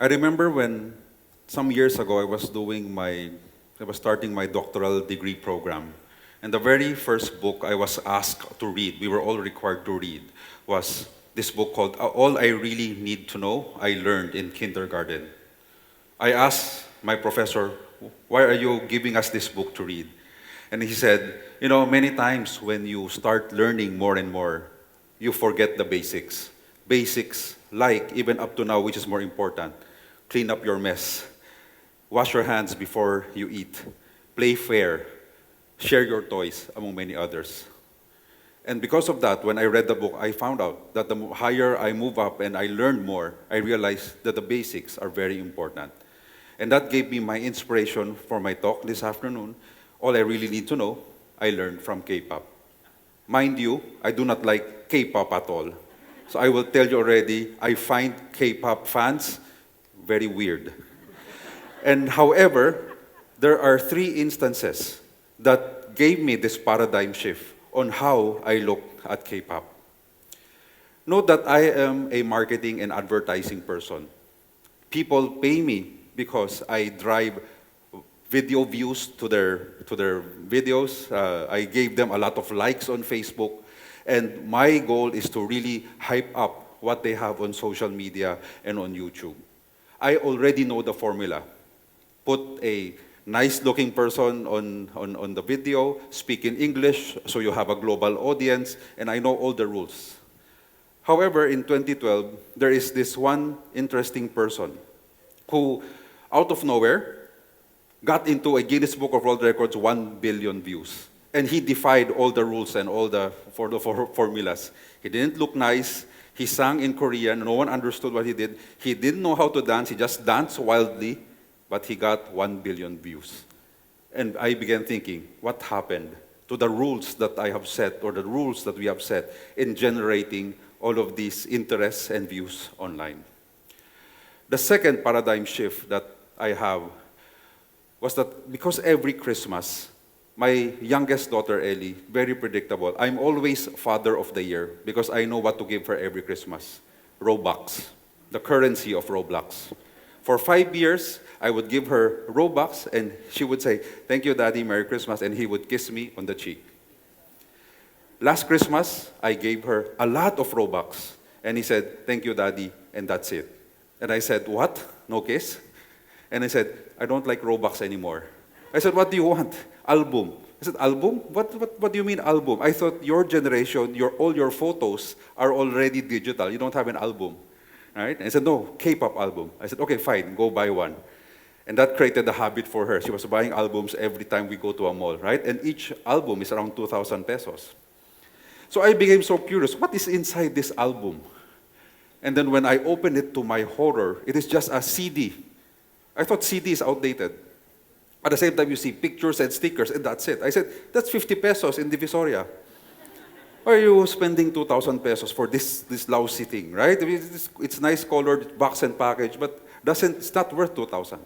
I remember when some years ago I was starting my doctoral degree program. And the very first book I was asked to read, we were all required to read, was this book called All I Really Need to Know I Learned in Kindergarten. I asked my professor, why are you giving us this book to read? And he said, many times when you start learning more and more, you forget the basics. Basics like, even up to now, which is more important, clean up your mess, wash your hands before you eat, play fair, share your toys, among many others. And because of that, when I read the book, I found out that the higher I move up and I learn more, I realized that the basics are very important. And that gave me my inspiration for my talk this afternoon. All I really need to know, I learned from K-pop. Mind you, I do not like K-pop at all. So I will tell you already, I find K-pop fans very weird. And however, there are 3 instances that gave me this paradigm shift on how I look at K-pop. Note that I am a marketing and advertising person. People pay me because I drive video views to their videos. I gave them a lot of likes on Facebook. And my goal is to really hype up what they have on social media and on YouTube. I already know the formula. Put a nice-looking person on the video, speak in English so you have a global audience, and I know all the rules. However, in 2012, there is this one interesting person who, out of nowhere, got into a Guinness Book of World Records 1 billion views. And he defied all the rules and all the formulas. He didn't look nice. He sang in Korean. No one understood what he did. He didn't know how to dance. He just danced wildly. But he got 1 billion views. And I began thinking, what happened to the rules that I have set, or the rules that we have set in generating all of these interests and views online? The second paradigm shift that I have was that because every Christmas, my youngest daughter, Ellie, very predictable, I'm always Father of the Year because I know what to give her every Christmas. Robux, the currency of Roblox. For 5 years, I would give her Robux, and she would say, "Thank you, Daddy, Merry Christmas," and he would kiss me on the cheek. Last Christmas, I gave her a lot of Robux, and he said, "Thank you, Daddy," and that's it. And I said, "What? No kiss?" And I said, "I don't like Robux anymore." I said, "What do you want?" "Album." I said, "Album? What do you mean album? I thought your generation, all your photos are already digital. You don't have an album." Right? And I said, "No, K-pop album." I said, "Okay, fine, go buy one." And that created a habit for her. She was buying albums every time we go to a mall, right? And each album is around 2,000 pesos. So I became so curious, what is inside this album? And then when I opened it, to my horror, it is just a CD. I thought CD is outdated. At the same time, you see pictures and stickers, and that's it. I said, "That's 50 pesos in Divisoria. Why are you spending 2,000 pesos for this lousy thing, right? I mean, it's nice colored, box and package, but it's not worth 2,000.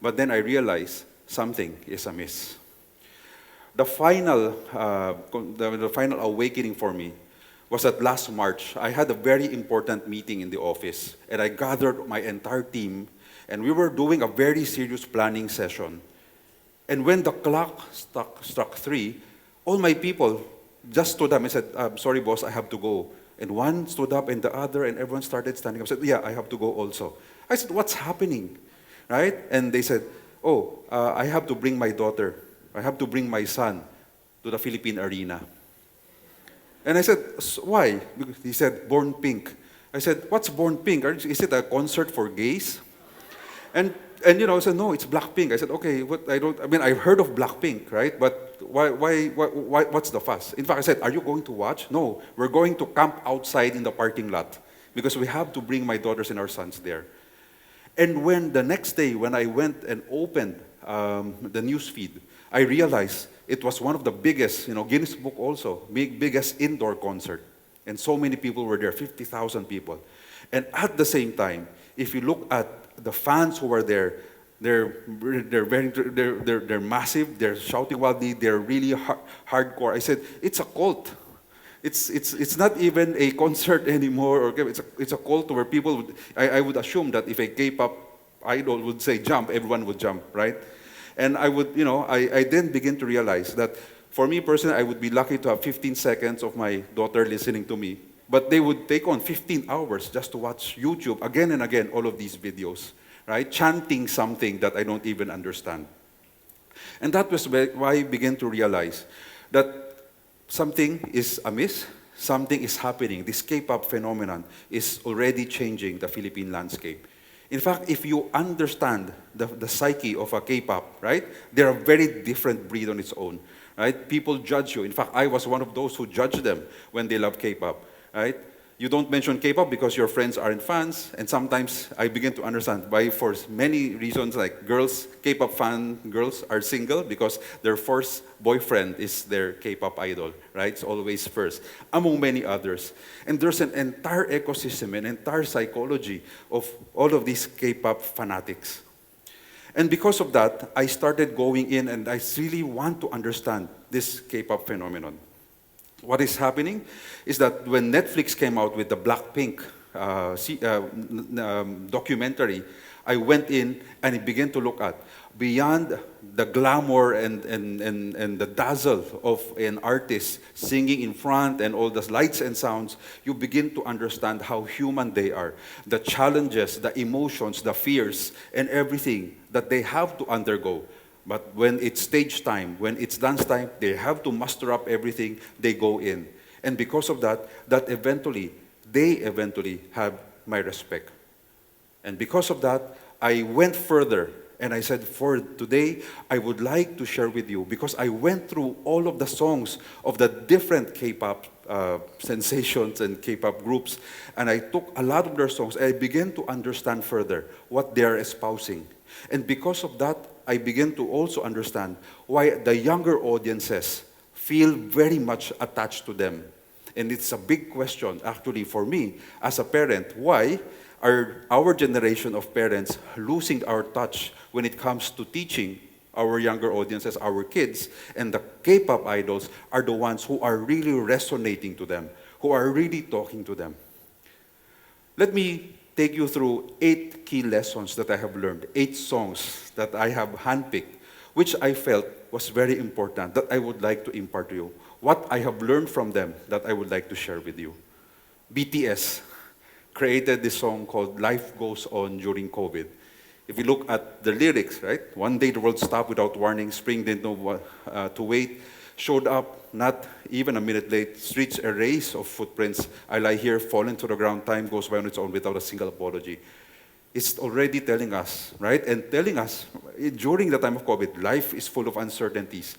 But then I realized something is amiss. The final awakening for me was that last March, I had a very important meeting in the office, and I gathered my entire team, and we were doing a very serious planning session. And when the clock struck 3, all my people just stood up and said, "Sorry, boss, I have to go." And one stood up and the other, and everyone started standing up. I said, "Yeah, I have to go also." I said, "What's happening?" Right? And they said, I have to bring my daughter. I have to bring my son to the Philippine arena. And I said, "Why?" Because he said, "Born Pink." I said, "What's Born Pink? Is it a concert for gays?" And I said, "No, it's Blackpink." I said, "Okay, I've heard of Blackpink, right? But what's the fuss?" In fact, I said, "Are you going to watch?" "No, we're going to camp outside in the parking lot because we have to bring my daughters and our sons there." And when the next day, when I went and opened the news feed, I realized it was one of the biggest, Guinness Book also, biggest indoor concert. And so many people were there, 50,000 people. And at the same time, if you look at the fans who were there, they're massive, they're shouting wildly, they're really hardcore. I said, it's a cult. It's not even a concert anymore, or it's a call to where people would, I would assume that if a K-pop idol would say jump, everyone would jump, right? And I would, I then begin to realize that for me personally, I would be lucky to have 15 seconds of my daughter listening to me, but they would take on 15 hours just to watch YouTube again and again, all of these videos, right? Chanting something that I don't even understand. And that was why I began to realize that something is amiss, something is happening. This K-pop phenomenon is already changing the Philippine landscape. In fact, if you understand the psyche of a K-pop, right, they're a very different breed on its own, right? People judge you. In fact, I was one of those who judged them when they love K-pop, right? You don't mention K-pop because your friends aren't fans, and sometimes I begin to understand why, for many reasons, like girls, K-pop fan girls are single because their first boyfriend is their K-pop idol, right? It's always first, among many others. And there's an entire ecosystem, an entire psychology of all of these K-pop fanatics. And because of that, I started going in and I really want to understand this K-pop phenomenon. What is happening is that when Netflix came out with the Blackpink documentary, I went in and I began to look at beyond the glamour and the dazzle of an artist singing in front and all the lights and sounds, you begin to understand how human they are, the challenges, the emotions, the fears, and everything that they have to undergo. But when it's stage time, when it's dance time, they have to muster up everything, they go in. And because of that, they eventually have my respect. And because of that, I went further and I said, for today, I would like to share with you, because I went through all of the songs of the different K-pop sensations and K-pop groups, and I took a lot of their songs and I began to understand further what they are espousing. And because of that, I begin to also understand why the younger audiences feel very much attached to them. And it's a big question, actually, for me as a parent. Why are our generation of parents losing our touch when it comes to teaching our younger audiences, our kids, and the K-pop idols are the ones who are really resonating to them, who are really talking to them? Let me take you through 8 key lessons that I have learned, 8 songs that I have handpicked, which I felt was very important, that I would like to impart to you. What I have learned from them that I would like to share with you. BTS created this song called Life Goes On during COVID. If you look at the lyrics, right? One day the world stopped without warning, spring didn't know what to wait, showed up not even a minute late, streets erase of footprints, I lie here, falling to the ground, time goes by on its own without a single apology. It's already telling us, right? And telling us, during the time of COVID, life is full of uncertainties.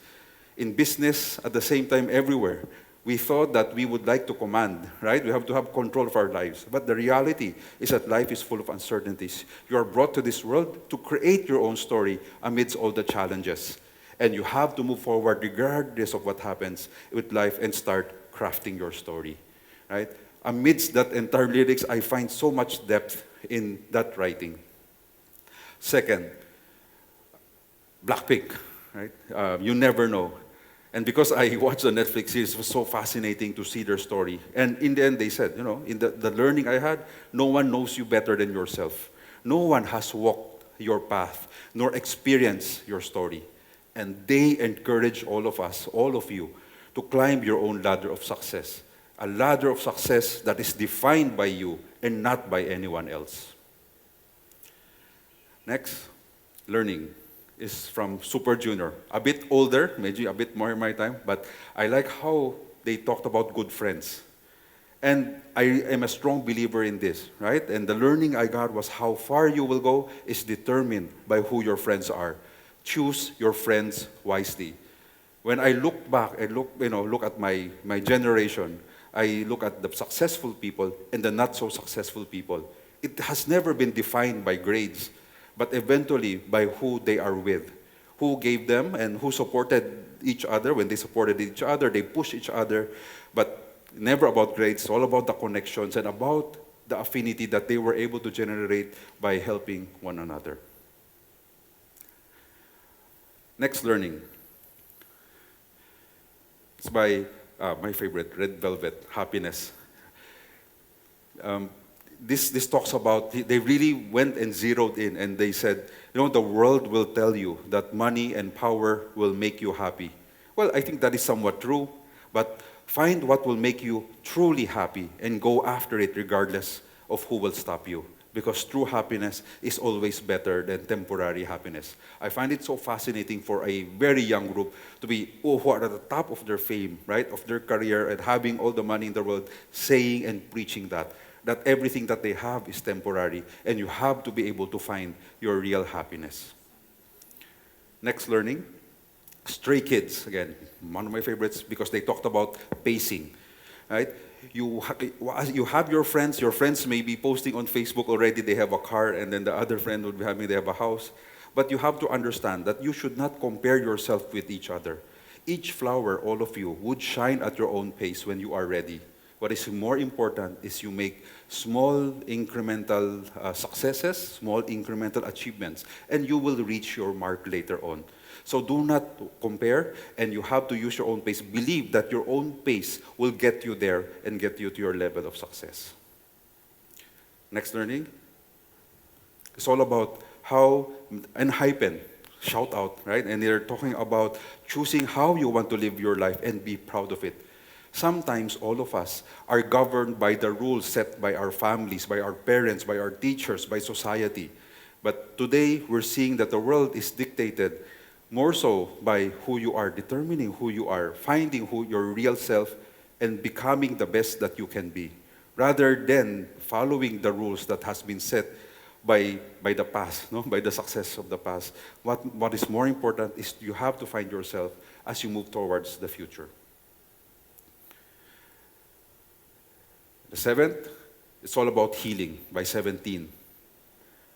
In business, at the same time, everywhere. We thought that we would like to command, right? We have to have control of our lives. But the reality is that life is full of uncertainties. You are brought to this world to create your own story amidst all the challenges. And you have to move forward regardless of what happens with life and start crafting your story, right? Amidst that entire lyrics, I find so much depth in that writing. Second, Blackpink, right? You never know. And because I watched the Netflix series, it was so fascinating to see their story. And in the end, they said, in the learning I had, no one knows you better than yourself. No one has walked your path, nor experienced your story. And they encourage all of us, all of you, to climb your own ladder of success. A ladder of success that is defined by you and not by anyone else. Next, learning is from Super Junior. A bit older, maybe a bit more in my time, but I like how they talked about good friends. And I am a strong believer in this, right? And the learning I got was how far you will go is determined by who your friends are. Choose your friends wisely. When I look back and look at my generation, I look at the successful people and the not so successful people. It has never been defined by grades, but eventually by who they are with, who gave them and who supported each other. When they supported each other, they pushed each other, but never about grades. It's all about the connections and about the affinity that they were able to generate by helping one another. Next learning. It's by my favorite, Red Velvet, Happiness. Um, this talks about, they really went and zeroed in and they said, the world will tell you that money and power will make you happy. Well, I think that is somewhat true, but find what will make you truly happy and go after it regardless of who will stop you. Because true happiness is always better than temporary happiness. I find it so fascinating for a very young group to be, who are at the top of their fame, right, of their career and having all the money in the world, saying and preaching that everything that they have is temporary and you have to be able to find your real happiness. Next learning, Stray Kids, again, one of my favorites because they talked about pacing, right? You have your friends may be posting on Facebook already, they have a car, and then the other friend would be having, they have a house. But you have to understand that you should not compare yourself with each other. Each flower, all of you, would shine at your own pace when you are ready. What is more important is you make small incremental successes, small incremental achievements, and you will reach your mark later on. So do not compare, and you have to use your own pace. Believe that your own pace will get you there and get you to your level of success. Next learning. It's all about how, and hypen, shout out, right? And they're talking about choosing how you want to live your life and be proud of it. Sometimes all of us are governed by the rules set by our families, by our parents, by our teachers, by society. But today, we're seeing that the world is dictated more so by who you are, determining who you are, finding who your real self, and becoming the best that you can be, rather than following the rules that has been set by the past, no? By the success of the past. What is more important is you have to find yourself as you move towards the future. The seventh, it's all about healing by 17.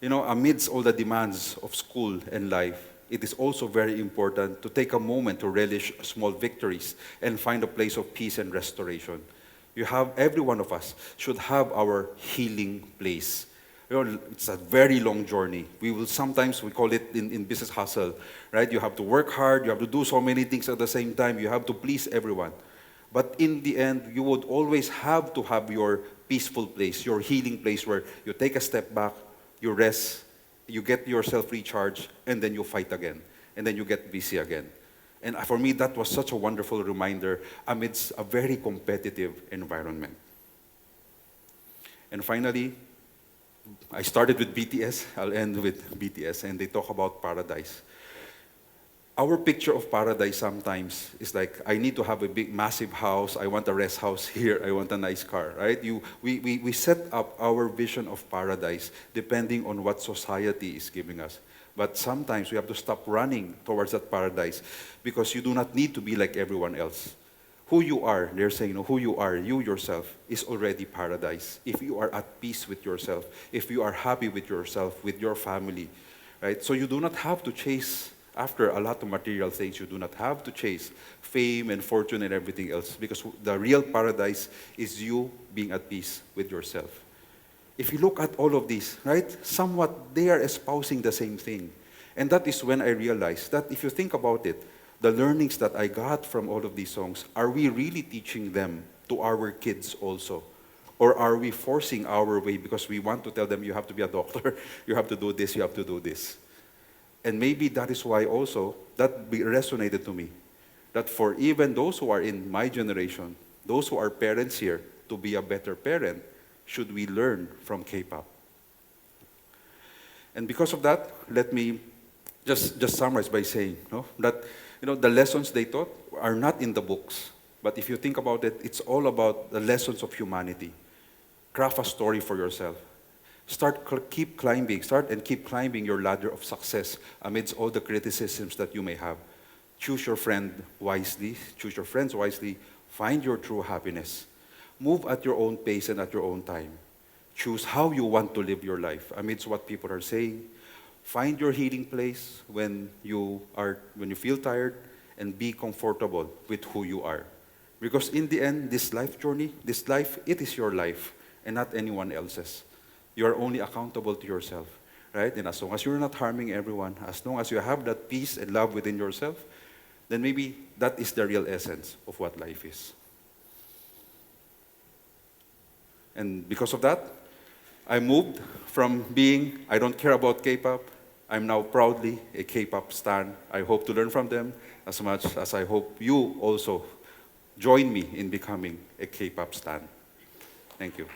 Amidst all the demands of school and life, it is also very important to take a moment to relish small victories and find a place of peace and restoration. Every one of us should have our healing place. It's a very long journey. We call it in business hustle, right? You have to work hard, you have to do so many things at the same time, you have to please everyone. But in the end, you would always have to have your peaceful place, your healing place where you take a step back, you rest, you get yourself recharged, and then you fight again. And then you get busy again. And for me, that was such a wonderful reminder amidst a very competitive environment. And finally, I started with BTS, I'll end with BTS, and they talk about paradise. Our picture of paradise sometimes is like, I need to have a big, massive house, I want a rest house here, I want a nice car, right? We set up our vision of paradise depending on what society is giving us. But sometimes we have to stop running towards that paradise because you do not need to be like everyone else. Who you are, they're saying, who you are, you yourself, is already paradise. If you are at peace with yourself, if you are happy with yourself, with your family, right? So you do not have to chase after a lot of material things. You do not have to chase fame and fortune and everything else because the real paradise is you being at peace with yourself. If you look at all of these, right, somewhat they are espousing the same thing. And that is when I realized that if you think about it, the learnings that I got from all of these songs, are we really teaching them to our kids also? Or are we forcing our way because we want to tell them, you have to be a doctor, you have to do this, you have to do this? And maybe that is why also that resonated to me. That for even those who are in my generation, those who are parents here, to be a better parent, should we learn from K-pop? And because of that, let me just summarize by saying that the lessons they taught are not in the books. But if you think about it, it's all about the lessons of humanity. Craft a story for yourself. Start and keep climbing your ladder of success amidst all the criticisms that you may have. Choose your friend wisely. Choose your friends wisely. Find your true happiness. Move at your own pace and at your own time. Choose how you want to live your life amidst what people are saying. Find your healing place when you feel tired, and be comfortable with who you are. Because in the end, this life journey, it is your life and not anyone else's. You are only accountable to yourself, right? And as long as you're not harming everyone, as long as you have that peace and love within yourself, then maybe that is the real essence of what life is. And because of that, I moved from being, I don't care about K-pop, I'm now proudly a K-pop stan. I hope to learn from them as much as I hope you also join me in becoming a K-pop stan. Thank you.